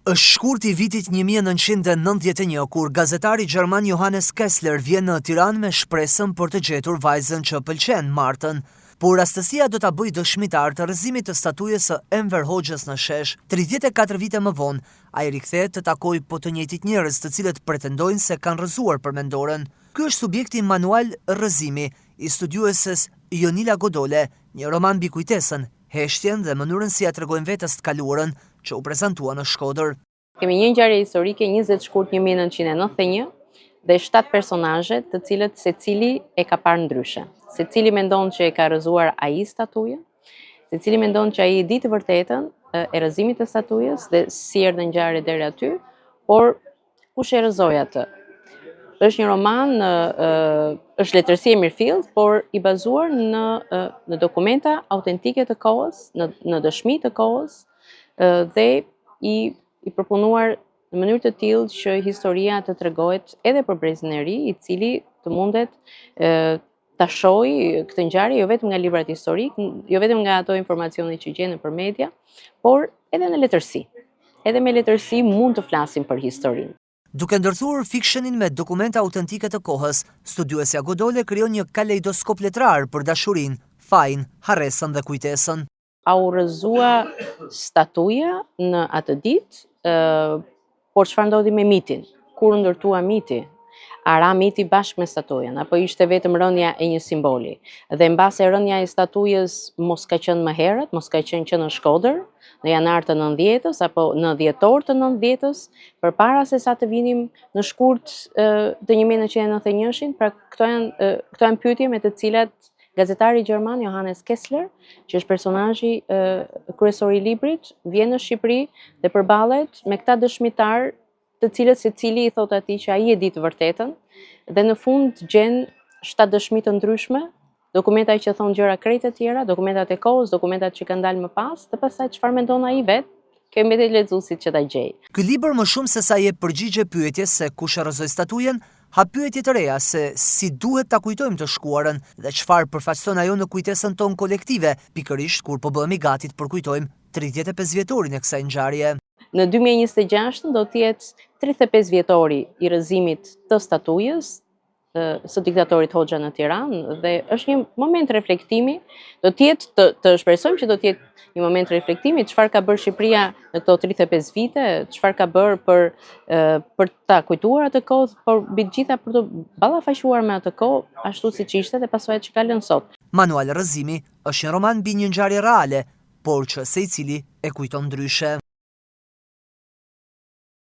Është shkurt i vitit 1991 kur gazetari gjerman Johannes Kessler vjen në Tiranë me shpresën për të gjetur vajzën që pëlqen, Martën. Por rastësia do ta bëjë dëshmitar të rrëzimit të statujës së Enver Hoxhës në Shesh. 34 vite më vonë, ai rikthehet të takojë po të njëjtit njerëz të cilët pretendojnë se kanë rrëzuar përmendoren. Ky është subjekti manual rrëzimi i studiueses Jonila Godole, një roman mbi kujtesën, heshtjen dhe mënyrën si ja tregojnë vetes të kaluarën që u prezantua në Shkodër. Kemi një ngjarje historike 20 shkurt 1991 dhe 7 personazhe të cilët secili e ka parë ndryshe. Secili mendon që e ka rrëzuar ai statujën, secili mendon që ai e di të vërtetën e rrëzimit të statujës dhe si erdhi ngjarja deri aty, por kush e rrëzoi atë? Është një roman, është letërsi e mirëfillt, por i bazuar në dokumenta autentike të kohës, në dëshmi të kohës, dhe i përpunuar në mënyrë të tillë që historia të tregohet edhe për brezin e ri, i cili të mundet ta shohë këtë ngjarje jo vetëm nga librat historik, jo vetëm nga ato informacione që gjen nëpër media, por edhe në letërsi. Edhe me letërsi mund të flasim për historinë. Duke ndërthurë fikshënin me dokumenta autentike të kohës, studiuesja Godole krijon një kaleidoskop letrar për dashurinë, fajin, harresën dhe kujtesën. A u rrëzua statuja në atë ditë, por çfarë ndodhi me mitin? Kur ndërtua miti? A ra miti bashkë me statujën, apo ishte vetëm rënja e një simboli? Dhe mbase rënja e statujës mos ka qenë më herët, mos ka qenë që në Shkodër, në janar të 90-s apo në dhjetor të 90-s, përpara se sa të vinim në shkurt të 1991-shin, pra këto janë pyetje me të cilat gazetari gjerman Johannes Kessler, që është personazhi kryesor i librit, vjen në Shqipëri dhe përballet me këta dëshmitar, të cilët secili i thot atij që ai e di të vërtetën, dhe në fund gjen 7 dëshmi të ndryshme, dokumenta që thon gjëra krejt të tjera, dokumentat e kohës, dokumentat që kanë dalë më pas, dhe pastaj çfarë mendon ai vet, kjo mbetet lexuesit që ta gjej. Ky libër më shumë se sa jep përgjigje pyetjes se kush e rrëzoi statujën, ha pyetje të reja se si duhet ta kujtojmë të shkuarën dhe çfarë përfaqëson ajo në kujtesën tonë kolektive, pikërisht kur po bëhemi gati të përkujtojmë 35 vjetorin e kësaj ngjarje. Në 2026 do të jetë 35 vjetori i rrëzimit të statujës së diktatorit Hoxha në Tiranë dhe është një moment reflektimi, do të jetë të shpresojmë që do të jetë një moment reflektimi çfarë ka bërë Shqipëria në këto 35 vite, çfarë ka bërë për ta kujtuar atë kohë, por mbi të gjitha për të ballafaquar me atë kohë ashtu siç ishte dhe pasojat që kalon sot. Manual rrëzimi është një roman mbi një ngjarje reale, por që secili e kujton ndryshe.